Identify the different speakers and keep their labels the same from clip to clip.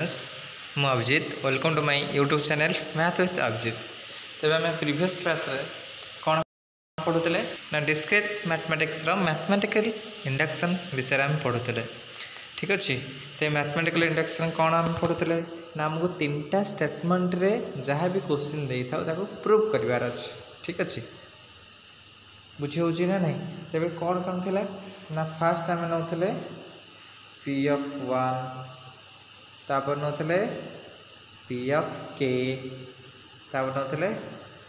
Speaker 1: ମୁଁ Abhijit welcome to my YouTube channel math with Abhijit. तेज आम प्रीवियस क्लास कौन पढ़ुले ना डिस्क्रीट मैथमेटिक्स मैथमेटिकल इंडक्शन विषय आम पढ़ुले। ठीक अच्छे तो मैथमेटिकल इंडक्शन कौन आम पढ़ुले ना आमको तीन टा स्टेटमेंट रे जहाँ भी क्वेश्चन दे था प्रूव करार अच्छे। ठीक अच्छे बुझी हो ना नहीं तेरे कौन कौन थी ना फास्ट आम नौले पी ऑफ वन तापर नौले पी ऑफ के तापर नौले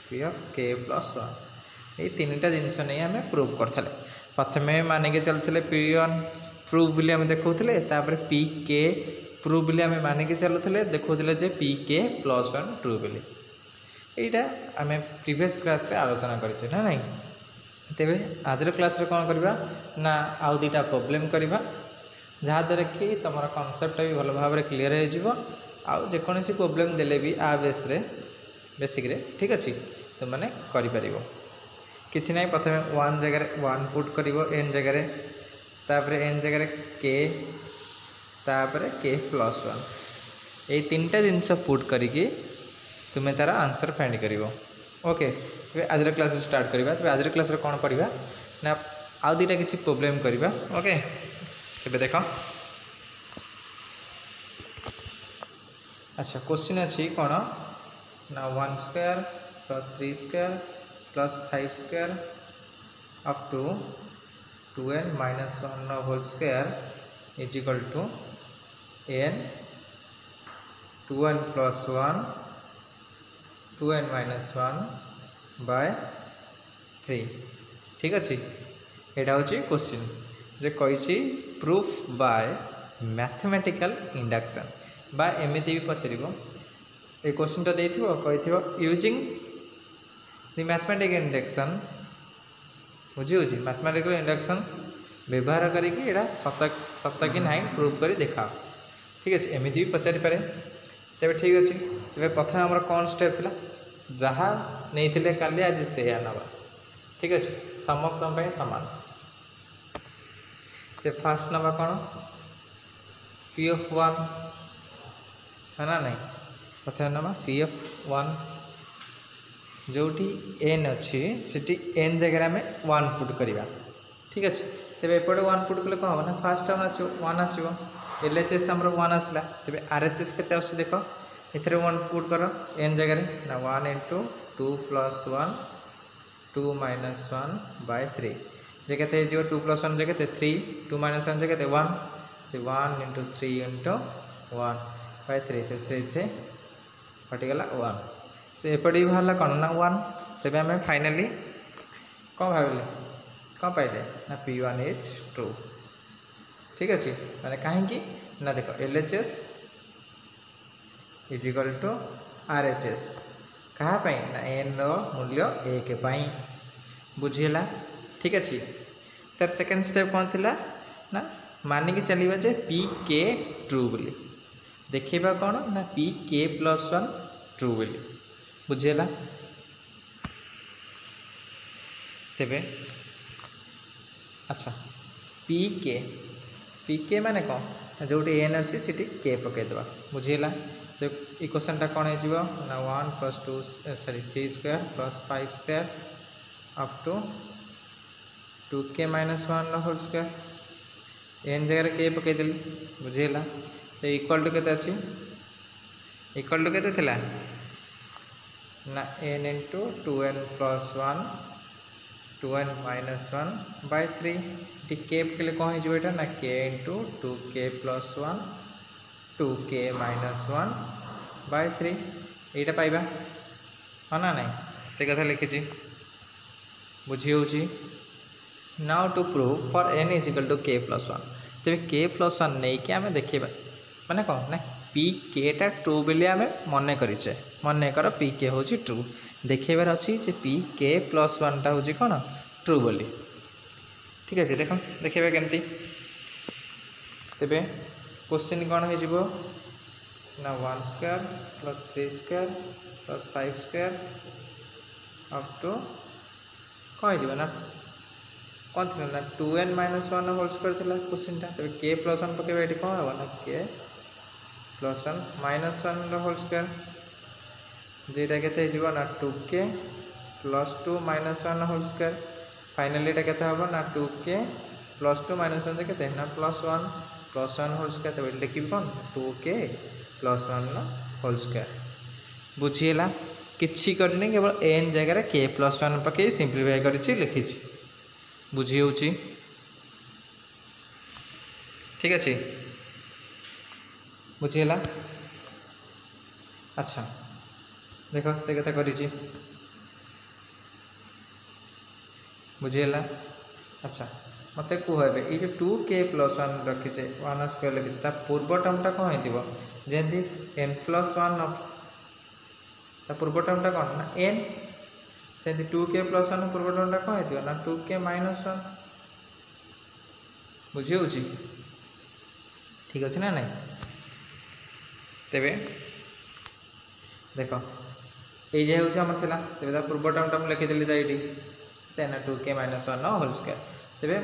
Speaker 1: पी ऑफ के प्लस वन ये तीन टा जिनस नहीं आम प्रूव करते। प्रथम मानिक चलते पी वन प्रूव बोली आम देखते तापर पी के प्रूव बोली आम मानिक चलुले देखते J P K plus one true बोली यहाँ आम प्रीवियस क्लास रे आलोचना करें ना नहीं। तेरे आज क्लास रे कौन करवा ना आउ दुटा प्रॉब्लम करवा जहाँद्वारा कि तुम कनसेप्ट भी भल भाव में क्लीयर हो जेकोसी प्रोब्लेम देले भी आ बेस रे बेसिक रे ठीक अच्छे तुमने कर किसी ना प्रथम वन जगह वन पुट कर एन जगह तापर एन जगह के तापर के प्लस वन ये तीन टा जिनस पुट करके तुम्हें तार आंसर फाइंड कर। ओके तेरे आज क्लास स्टार्ट करवा। तेरे आज क्लास कौन पढ़ा ना आउ दुटा किसी प्रोब्लेम करवा। ओके तेरे देख अच्छा क्वेश्चन अच्छी कौन ना 1 square plus 3 square plus 5 square up to 2n minus 1 whole square is equal to n 2n plus 1 2n minus 1 by 3। ठीक अच्छे यहाँ हूँ क्वेश्चन जे कही प्रूफ बाय मैथमेटिकल इंडक्शन बा एमती भी पचार ये क्वेश्चन दे कही यूजिंग दि मैथमेटिकल इंडक्शन बुझी हो मैथमेटिकल इंडक्शन व्यवहार करके सत कि ना प्रूफ कर देखा। ठीक अच्छे एमती भी पचारि पारे तेरे ठीक अच्छे तेरे प्रथम आम कौन स्टेप था जहाँ नहीं काली आज से नवा। ठीक अच्छे समस्त सामान तो फास्ट नवा कौन पी ऑफ वन है ना नहीं प्रथम नवा पी ऑफ वन जोटी एन अच्छी सीटी एन जगह आम वन पुट करवा। ठीक अच्छे तेरे एपटे वन पुट कले कौन हम ना फास्ट आम आसो वन आसो एल एच एस आम वन आसला तेरे आर एच एस के देख ये वन पुट कर एन जगह ना 1 इंटू 2 प्लस 1 2 माइनस 1 बाय 3 जगह 2 प्लस 1 जगह 3 2 माइनस 1 जगह 1 1 इंटू 3 इंटू 1 बाय 3 तो 3 3 कटिगला 1 तो एपटे भी बाहर कौन ना 1 तेज आम फाइनाली कौन भाविले कौन पाइले ना P1 इज ट्रू। ठीक अच्छे मैंने कहीं ना देख L H S is equal to R H S कहाँ ना एन मूल्य 1 बुझीला। ठीक अच्छे तार सेकेंड स्टेप कौन थी ना मानिक चलवा जे पी के ट्रू बोली देखा कौन ना पी के प्लस 1 ट्रू बोली बुझीला। तेबे अच्छा पी के माने कौन जो एन अच्छी सीटी के पकईदे बुझीला। तो ये क्वेश्चन टा कौन हो ना 1 plus 2 sorry 3 square plus 5 square up to 2k minus 1 whole square n जगह के पकईदेली बुझीला। तो इक्वल टू के अच्छी इक्वल टू के ना n into 2n plus 1 2n minus 1 by 3 टी के पकड़े कौन हो ना k into 2k plus 1 2k minus 1 by 3 यहाँ पाइबा हाँ ना नहीं से कथा लिखी बुझी हो now to prove for n is equal to k plus 1 तेज k प्लस 1 नहीं कि आम देखा माने कौन ना पी के टा ट्रू बोली आम मन करे मन कर पी के हूँ ट्रू देखेबार अच्छी जे पी के प्लस 1 टा हूँ कौन ट्रू बोली। ठीक अच्छे देख देखा केमती तेरे क्वेश्चन कौन हो ना 1 square plus 3 square plus 5 square up to कौन हो ना कौन थी ना 2n माइनस 1 होल स्क्वायर थी क्वेश्चन टा तेज के प्लस 1 पकेबा ये कौन हम ना के प्लस 1 माइनस 1 होल स्क्वायर जेटा के ना 2k plus 2 minus 1 whole square finally एटा केते हबो ना 2k प्लस 2 माइनस 1 केते ना प्लस 1 होल स्क्वायर तो लिखिबि कोन 2k प्लस 1 होल स्क्वायर बुझीला किछि करनी केवल n जगह रे k प्लस 1 पके सिंपलीफाई करिछि लिखिछि बुझी होउछि ठीक अछि बुझीला अच्छा देखो से कथा करिछि बुझीला अच्छा मते कहबे ये जो 2k प्लस 1 रखिछे 1 स्क्वायर लिखिछे ता पूर्व टर्मटा कोन हेतिबो जेंति n प्लस 1 ता पूर्व टर्मटा कोन ना n सेंति 2k प्लस 1 पूर्व टर्मटा कोन हेतिबो ना 2k माइनस 1 बुझी होउछि ठीक अछि ना नै तेबे देखो ये जे होउछि हमर थिला तेबे ता पूर्व टर्मटा हम लिखि देली ता एठी तेना 2k माइनस 1 होल स्क्वायर तेबे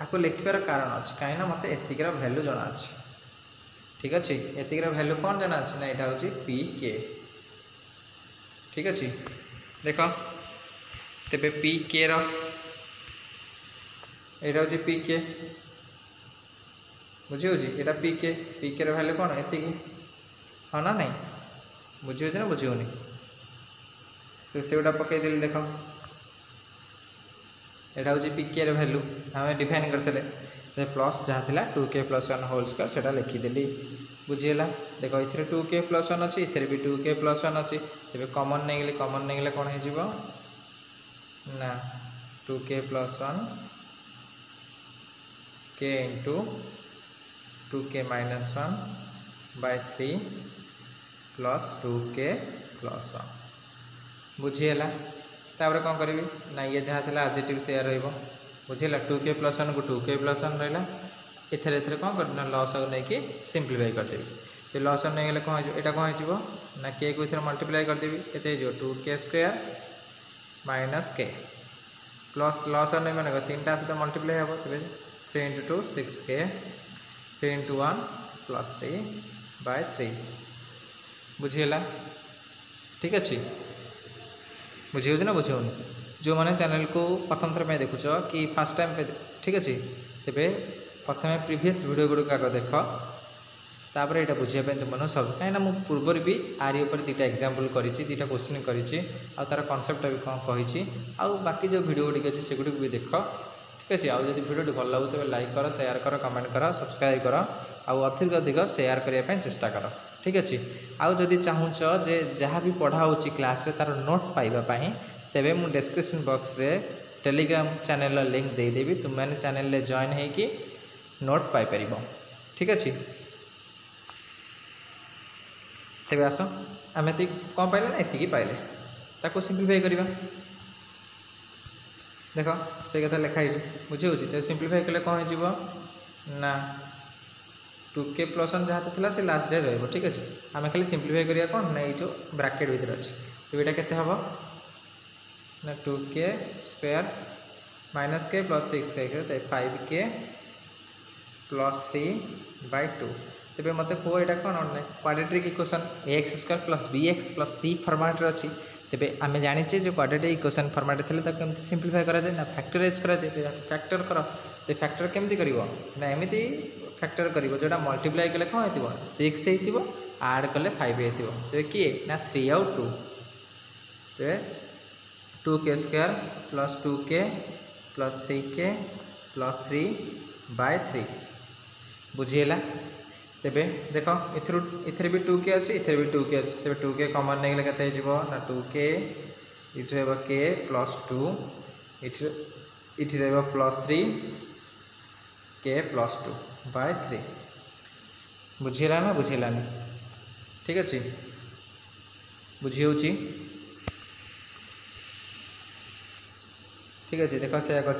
Speaker 1: आको लिखिबार कारण अछि काई ना मते एतिकर वैल्यू जणा अछि ठीक अछि एतिकर वैल्यू कोन जणा अछि ना एटा होछि pk ठीक अछि देखो तेबे pk रो एटा होछि pk बुझी होछि एटा pk रो वैल्यू कोन एति की हा ना नै बुझी होछि ना बुझी होनी तो सेउडा पके देली देखो एटा होछि pk रो वैल्यू हमें डिफाइन करथले ते प्लस जहा थिला 2k प्लस 1 होल स्क्वायर सेटा लिखि देली बुझियला देखो इथरे 2k प्लस 1 अछि इथरे भी 2k प्लस 1 अछि तेबे कॉमन नै गेले कोन हे जिवो ना 2k plus 1 k into 2k minus 1 by 3 plus 2k plus 1 बुझियला तापर कौन करी ना ये जहाँ थी एडजेक्टिव से रहा बुझेगा 2k प्लस 1 को 2k प्लस 1 रहा एथरे एथरे कौन कर लॉस नहीं कि सिंप्लीफाई करदेवी तो लॉस नहीं गले कौन हो कौन हो ना k को इथर मल्टीप्लाई करदेवी केते 2k square minus k plus loss नहीं माने 3टा सहित मल्टीप्लाई हे तेरे 3 into 2 6k 3 into 1 plus 3 by 3 बुझीगला ठीक अच्छे बुझे ना बुझे जो मैंने चैनल को प्रथम थर में देखुच कि फास्ट टाइम पे ठीक अच्छे तेरे प्रथम प्रीवियस वीडियो गुड़क आग देख तापर यहाँ बुझापी तुम सब कहीं मुझे पूर्वर भी आरी उपर दुटा एग्जांपल करी दुटा क्वेश्चन करी तार कनसेप्ट भी कौन कही बाकी जो वीडियो गुड़िक अच्छे से गुड़िक भी देख ठीक अच्छे आउ जब वीडियो भल लगे तेज लाइक कर शेयर कर कमेंट कर सब्सक्राइब कर अधिक अधिक शेयर करने चेष्टा कर ठीक अच्छे आउ जदि चाहूच जे जहाँ भी पढ़ा हो क्लास रे तार नोट पाइबापी तेबे मु डिस्क्रिप्शन बॉक्स रे टेलीग्राम चैनल लिंक देदेवी तुम मैंने चैनल रे जॉइन होगी नोट पाइपर ठीक अच्छे तेबे आस आम ये कौन पाइले ना एति पाइले ताको सिंप्लीफाई करवा देख से कथा लिखाई बुझे तो सिंप्लीफाई कले कौन हो ना 2k प्लस 1 जहाँ था से लास्ट डे रही ठीक अच्छे आम खाली सिंप्लीफाई करिया कौन ना ये ब्राकेट भीतर अच्छे तो यहाँ केते हम ना 2k square minus k plus 6k 5k plus 3 by 2 तेरे मत कह यहाँ कौन quadratic equation ax square plus bx plus c format अच्छी तेरे आम जाचे जो क्वाड्रेटिक इक्वेशन फॉर्मेट थे कमी सिंप्लीफाई कराए ना फैक्टराइज कराए फैक्टर कर तो फैक्टर केमती कर ना एमती फैक्टर कर जोटा मल्टीप्लाई कले कौन हो 6 हो आड कले 5 हो तेरे किए ना 3 आउ 2 तेरे 2k square plus 2k plus 3k plus 3 by 3 बुझीगला तेबे देख इथर भी 2k अच्छे इथर भी 2k अच्छे तेरे 2k कॉमन नहीं गले केते हो ना 2k इथे k प्लस 2 इथे प्लस 3 k प्लस 2 by 3 बुझीगला ना बुझीगलानी ठीक अच्छे बुझी हो ठीक अच्छे देख से कर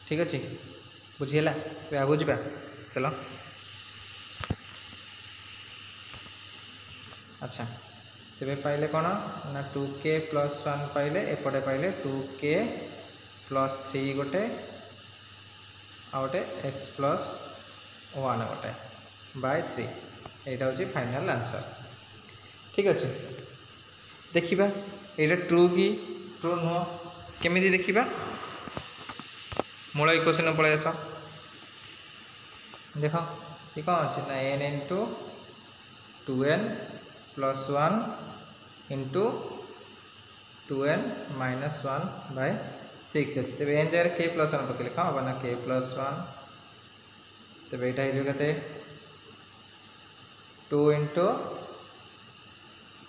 Speaker 1: ठीक अच्छे बुझीगला तो आगू जा चलो अच्छा तेरे पाइले कौन ना 2k प्लस 1 पाइले एपटे पाइले 2k प्लस 3 गोटे आ गोटे x प्लस वन गोटे बाय 3 यहाँ हूँ फाइनाल आंसर। ठीक अच्छे देखा ये ट्रू कि ट्रू नुह केमी देखा मूल इक्वेशन पलि आस देख ये कौन अच्छे ना n into 2n plus 1 into 2n minus 1 by 6 अच्छे तेज एन जगह k प्लस 1 पकड़े कौन हम ना k प्लस 1 तेज यहाँ होते 2 इंटू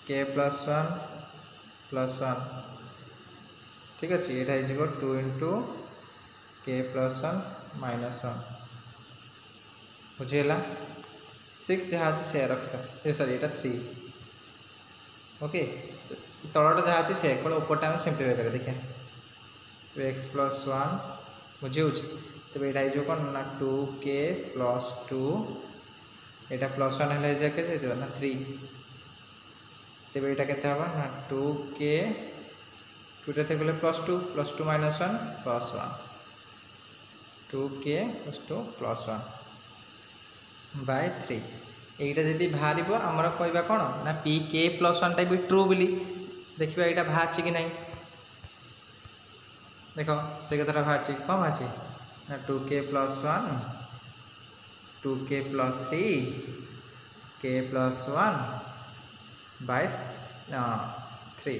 Speaker 1: k प्लस 1 ठीक अच्छे यहाँ हो 2 इंटू k प्लस 1 माइनस 1 बुझीगला 6 जहाँ अच्छे से रखी सॉरी यहाँ 3 ओके तलटा जहाँ अच्छे से केवल ऊपरटा आम सिंप्लीफाई कर देखिए x प्लस 1 बुझे तेज यहाँ हो कौन ना 2k प्लस 2 यहाँ प्लस 1 है के ना 3 तेज यहाँ के हम ना 2k 2 गले plus 2 minus 1 plus 1 2k plus 2 plus 1 by 3 এইটা যদি বাহারিব আমরা কইবা কোন না pk প্লস 1 টা বি ট্রু বলি देखिबा এইটা বাহারছি কি নাই দেখো সে কথাটা বাহারছি কোন বাহারছি না 2k plus 1 2k plus 3 k plus 1 by 3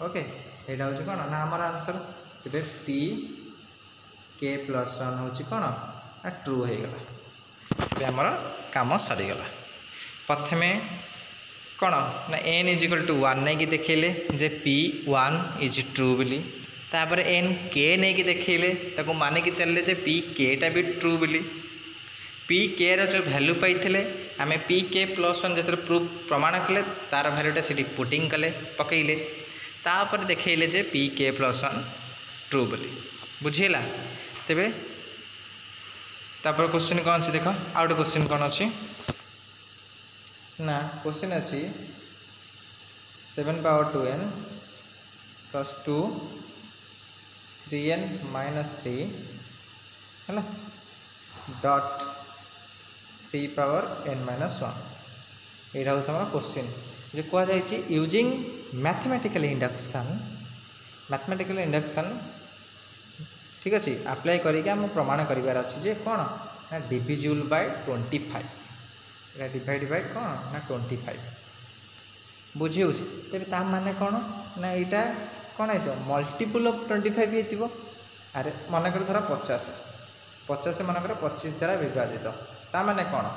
Speaker 1: okay এইটা হচ্ছে কোন না আমার आंसर তবে p k प्लस 1 হচ্ছে কোন না ট্রু হয়ে গেল आमर कम सरीगला प्रथम कौन ना n इज इक्वल टू 1 नहीं कि देखले जे p1 इज ट्रू बोली तापर n k नहीं कि देखले ताको माने कि चलले जे p k टा भी ट्रू बोली p k रो जो वैल्यू पाइथिले आमे p k प्लस 1 जतरे प्रूफ प्रमाण कले तार वैल्यूटा सेठी पुटिंग कले पकईले तापर देखले जे p k प्लस 1 ट्रू बोली बुझीला तेबे तापर क्वेश्चन कौन अच्छे देख आउ गए क्वेश्चन कौन अच्छी ना क्वेश्चन अच्छी 7 power 2n plus 2 3n minus 3 है डॉट 3 पावर n माइनस 1 यहाँ हूँ हमारा क्वेश्चन जो कहुई यूजिंग मैथमेटिकल इंडक्शन ठीक अच्छे अप्लाई करके आम प्रमाण करार अच्छे जे कौन ना डिविजिबल बाय 25 यहाँ डिवाइड बाय कौन ना 25 बुझी हो तेज ता माने कौन ना यहाँ कौन है मल्टीपल ऑफ 25 हो अरे मनकर धर 50 मनकर 25 द्वारा विभाजित ता माने कौन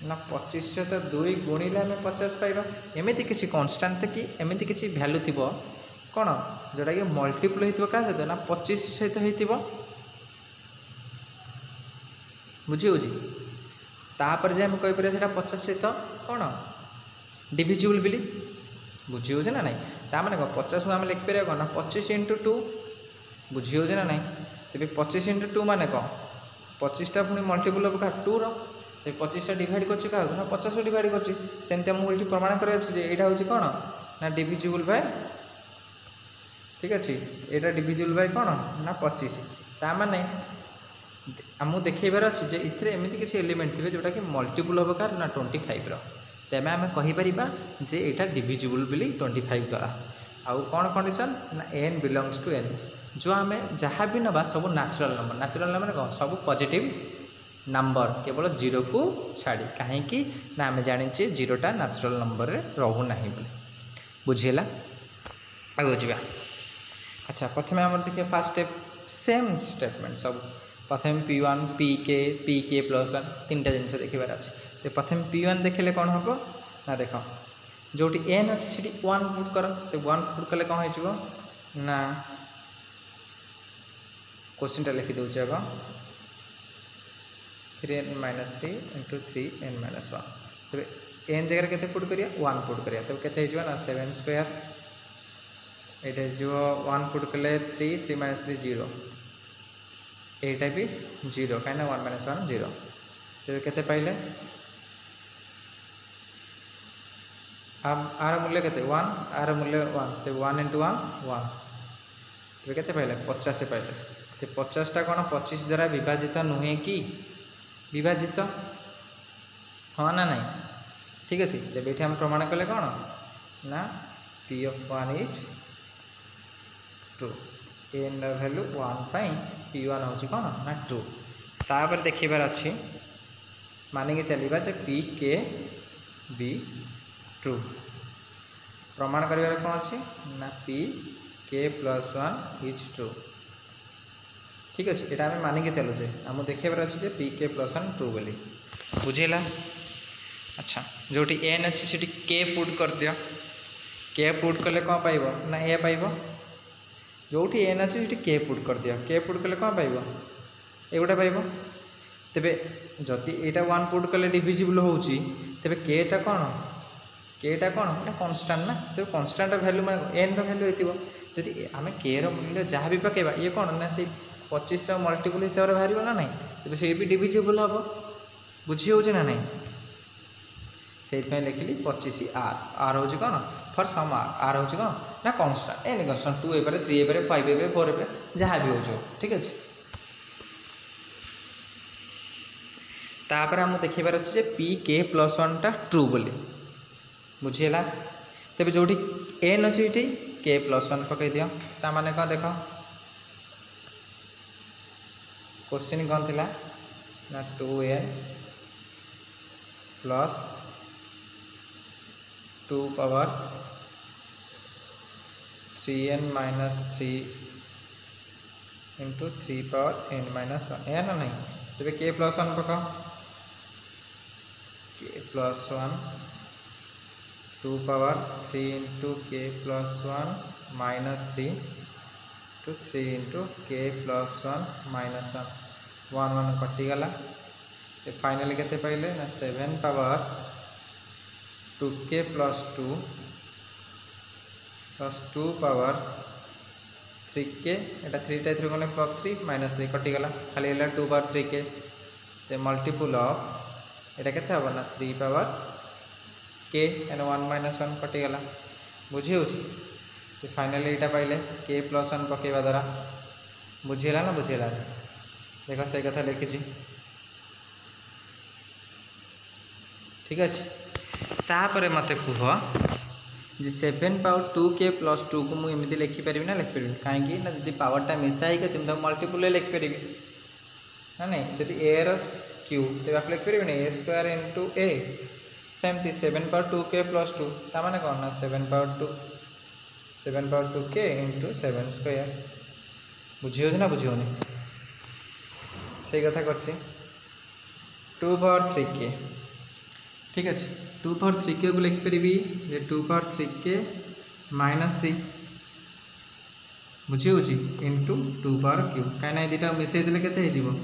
Speaker 1: ना 25 सहित 2 गुणिले आम 50 पाइबा एमती किसी कन्स्टान्ट कि एमती किसी भैल्यू थी कौन जोटा कि मल्टीपल होता क्या सहित ना 25 सहित हो बुझी हो तापर जे आम कहीपर से 50 सहित कौन डिविजिबल बोली बुझी हो ना ना ताने कौन 50 को आम लिखिपर कौन ना 25 इंटू 2 बुझी हो ना ना तेज 25 इंटू 2 मान कौन 25टा पुणी मल्टीपल ऑफ क्या 2 रे 25टा डिवाइड कर 50 को डिवाइड करमती आमको ये प्रमाण कर यहाँ हूँ कौन ना डिविजिबल बाय ठीक अच्छे यहाँ डिविजिबल बाय कौन ना 25 ता माने आमको देखेबार अच्छे जे इथे एमती किसी एलिमेंट थे जोटा कि मल्टीपल हम कार ना 25 तेज आम कहीपर जे यहाँ डिविजिबल बोली 25 द्वारा आउ कौन कंडीशन ना n बिलोंग्स टू n जो आम जहाँ भी नवा सब नेचुरल नंबर कौन सब पॉजिटिव नंबर केवल 0 को छाड़ी कहीं ना आम जाने 0टा नेचुरल नंबर रोना बोली बुझीगला आगे जा अच्छा प्रथम आम देखिए फास्ट स्टेप सेम स्टेटमेंट सब प्रथम p1 pk प्लस 1 तीन टा जिनस देखार अच्छे तो प्रथम p1 देखले कौन हम ना देख जो n अच्छे से 1 पुट कर तो 1 पुट कले कौन हो ना क्वेश्चन टा लिखी दूसरे आग 3n minus 3 into 3n minus 1 तेज n जगह के पुट करिया 1 पुट करिया तो केते हो ना 7 स्क्वायर ये जो 1 पुट कले 3 माइनस 3 0 यहाँ भी 0 कहीं 1 माइनस 1 0 तेज केते पाइले आर मूल्य केते 1 आर मूल्य 1 तो 1 इंटू 1 1 तेज केते पाइले 50 पाइले तो 50टा कौन 25 द्वारा विभाजित नुहे कि विभाजित हाँ ना नहीं ठीक अच्छे तेज ये आम प्रमाण कले कौन ना P of 1 is true n value 1 P1 हूँ कौन ना ट्रू तापर देखार अच्छी मानिक चलवा जे पी के बी ट्रू प्रमाण कर कौन अच्छे ना P K plus 1 is true ठीक अच्छे यहाँ आम मानिक चलुचे आम देखार अच्छे पी के प्लस 1 ट्रू बोली बुझेगा अच्छा जो एन अच्छी से के पुट कर दियो के पुट कले कौन पाइब ना ए पाइब जो एन अच्छी से के पुट कर दियो के पुट कले कौन पाइब एगुटा पाइब तेबे जदि यहाँ 1 पुट कले डिविजिबल होची तेबे केटा कौन केटा कौन एटा कन्स्टांट ना तेज कन्स्टांट भैल्यू एन रैल्यू होती जदि आम के मूल्य जहाँ भी पकेबा ये कौन ना से 25 मल्टीपल हिसाब से बाहर ना ना तेज से भी डिविजिबल हम बुझी हो ना नहीं से लिखिली 25 आर हूँ कौन फर सम आर हूँ कौन ना कन्स्टांट एन कन्स्टांट 2 एपरे 3 एपरे 5 एपरे 4 एपरे जहाँ भी हो ठीक अच्छे तापर आम देखार अच्छे पी के प्लस 1 टा ट्रू बोली बुझीगला तेज जो एन अच्छी ये के प्लस 1 पकई दियो ता माने कौन देख क्वेश्चन कौन थिला ना 2n plus 2 power 3n minus 3 into 3 power n minus 1 या ना नहीं तेज के प्लस 1 पकाओ के प्लस 1 2 पावर 3 इंटू के प्लस 1 माइनस 3 टू 3 इंटू के प्लस 1 माइनस 1 1 कटिगला फाइनली केते पाइले ना 7 power 2k plus 2 power 3k एटा 3 टा 3 गले प्लस 3 माइनस 3 कटिगला खाली 2 पावर 3k ते मल्टीपल ऑफ एटा केते हबो ना 3 पावर के एन 1 माइनस 1 कटिगला बुझी हो फाइनली यहाँ पाइले के प्लस 1 पकेवा द्वारा बुझीगला ना बुझीगला देख से कथा लिखी ठीक अच्छे तापर मत कह जे 7 पावर 2k प्लस 2 को मुझे लिखिपारि ना लिखिपारि कहीं ना जी पावरटा मिसाई अच्छे मल्टीपुल लिखिपारि ना नहीं जब ए क्यू तेज आप लिखिपारे ना ए स्क्वायर इंटू ए सेमती 7 पावर 2k प्लस 2 ताने कौन ना 7 पावर 2k इंटू 7 स्क्वायर बुझी हो ना बुझी होनी से कथा कर 2 पावर 3k ठीक अच्छे 2 पावर 3k को लिखिपारि 2 पावर 3k माइनस 3 बुझी हो इंटू 2 पावर क्यू कहीं दुटा मिसई देले केते हो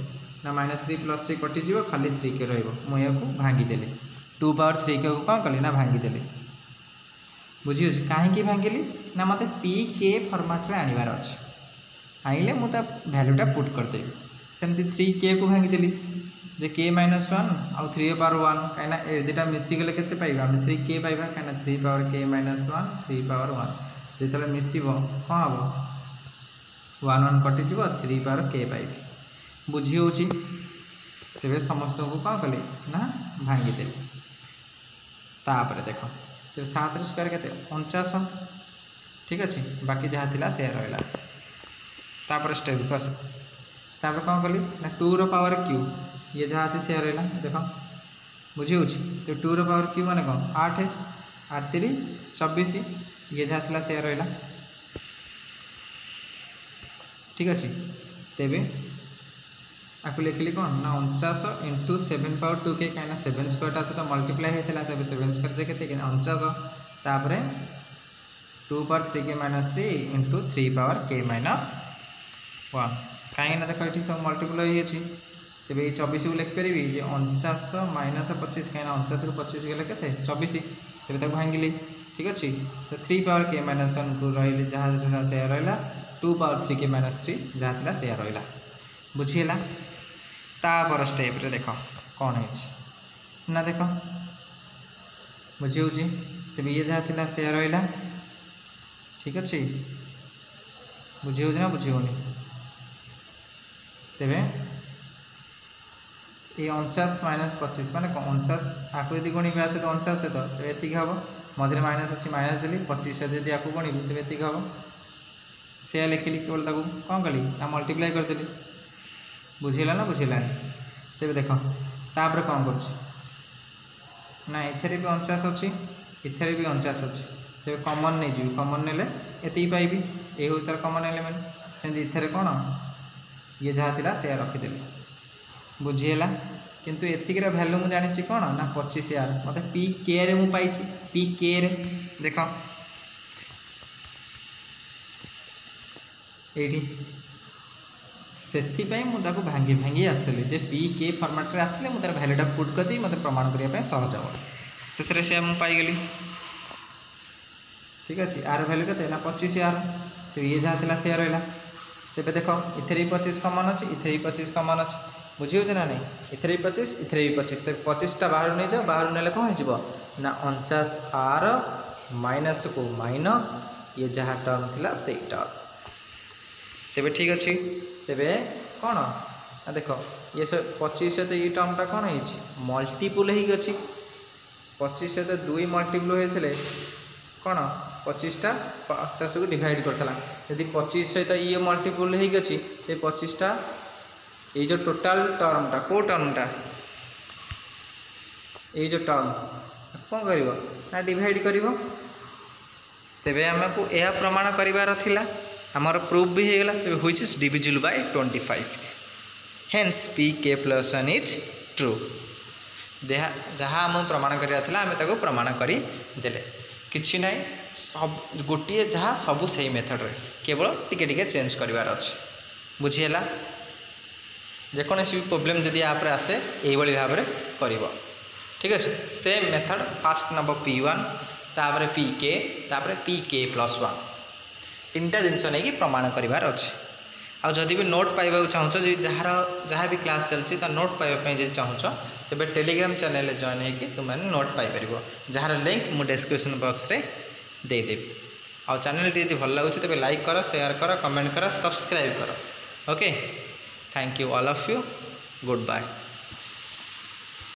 Speaker 1: ना माइनस 3 प्लस 3 कटिज खाली 3k रुझे भांगीदेली 2 पावर 3k को कौन कली ना भांगीदेली बुझी हो कहीं भांगिली ना मत पी के फर्माट रे आनिबार अच्छे आइले मुझे भैल्यूटा पुट करदेवी सेमती 3k को भांगीदेली जे k माइनस 1 आउ 3 पावर 1 कहीं दुटा मिसीगले के पाइबा आम 3k पाइबा कहीं 3 पावर k माइनस 1 3 पावर 1 जो मिसब कौन हम 1 1 कटिज 3 पावर k पाइबी बुझी हो तेरे समस्त को कौन कली ना भांगीदेली तापर देख तेरे 7 स्क्वायर के 49 ठीक अच्छे बाकी जहाँ थिला से रहा तापर स्टेप बस तापर कौन कली ना 2 रो पावर क्यू ये जहाँ अच्छे से रहा देख बुझी हो तो 2 रो पावर क्यू माने कौन 8 8 3 24 ये जहाँ थिला से रहा ठीक अच्छे तेबे आपको लिखिली कौन ना 49 इंटू 7 पावर 2k कहीं 7 स्क्वायर सहित मल्टीप्लाई होता है 7 स्क्वायर जे के 49 तापर 2 power 3k minus 3 into 3 power k minus 1 कहीं देख ये सब मल्टीप्लाई होती तेज ये 24 को लिखिपारि 49 माइनस 25 कहीं 49 रू 25 गले के 24 तेज भांगिली ठीक अच्छे तो 3 पावर k माइनस 1 को रही जहाँ से रहा 2 पावर 3k माइनस 3 जहाँ था से रहा बुझीगला तापर स्टेप रे देख कौन है ना देख बुझी हो तेज ये जहाँ था से रहा ठीक अच्छे बुझी हो ना बुझी होनी तेरे ये 49 माइनस 25 माने 49 आपको यदि गुणिबे आसे तो 49 सहित तो एतिक हम मझे माइनस अच्छी माइनस देली 25 यदि आपको गुणिबे तेज एतिक हम से लिखिली केवल ताको कौन कली आ मल्टीप्लाई करदेली बुझेगा ना बुझेलानी तेज देख तापर कौन कर ना एथेरे भी 49 अच्छी एथेरे भी 49 अच्छी तेज कमन नहीं जी कमन ने एति पाइबी ये हूँ तार कमन एलिमेंट सेमती इथेरे कौन ये जहाँ थिला से रखीदेली बुझीगला किंतु एतिक भैल्यू मुझे जानी कौन ना 25 आर मत पी के रे मु पाइछि पी के रे देख ये से मुझे भांगी भांगी आसती जे पी के फर्माट रे आसले मुझे भैल्यूटा पुट करदी मत प्रमाण करने सहज हम शेष से मुझे पाईगली ठीक अच्छे आर भैल्यू के ना 25 आर तो ये जहाँ थी से रहा तेज देख इथे 25 कमन अच्छी इथे 25 कमन अच्छी बुझी ना नहीं इथे 25 इथे 25 तेज 25टा बाहर नहीं जाओ बाहर ने कौन हो ना 49 आर माइनस को माइनस ये जहाँ टर्म थिला से टर्म तेज ठीक अच्छे तेरे कौन देख ये 25 सहित ये टर्मटा कौन है मल्टीपुल होगी 25 सहित 2 मल्टीपुल होते कौन 25टा 50 को डिवाइड करता यदि 25 सहित ये मल्टीपुल होगी 25टा ये जो टोटाल टर्मटा को टर्मटा ये जो टर्म कौन कर डिवाइड कर तेरे आमको यह प्रमाण करार थिला आमर प्रूफ भी होगला which is divisible by 25 hence P K plus 1 is true जहाँ आम प्रमाण करा प्रमाण करदे किसी ना सब गोटे जहाँ सब सही मेथड रे केवल टिके चेंज करार अच्छे बुझीगला जेकोसी भी प्रोब्लेम जदि आप आसे यही भाव में कर ठीक अच्छे सेम मेथड फास्ट नब P1 तापर पी के प्लस 1 तीनटा जिनस नहीं प्रमाण करार अच्छे आ जदि भी नोट पाइबा चाहूँ जार जहाँ भी क्लास चलती नोट पाइबा चाहूँ तेज टेलीग्राम चैनल जॉइन होगी तुमने नोट पाइपर जार लिंक मुझे डिस्क्रिप्शन बॉक्स रे देदेवी आ चैनल टी भल लगुच तेज लाइक कर शेयर कर कमेंट कर सब्सक्राइब कर okay thank you all of you good bye.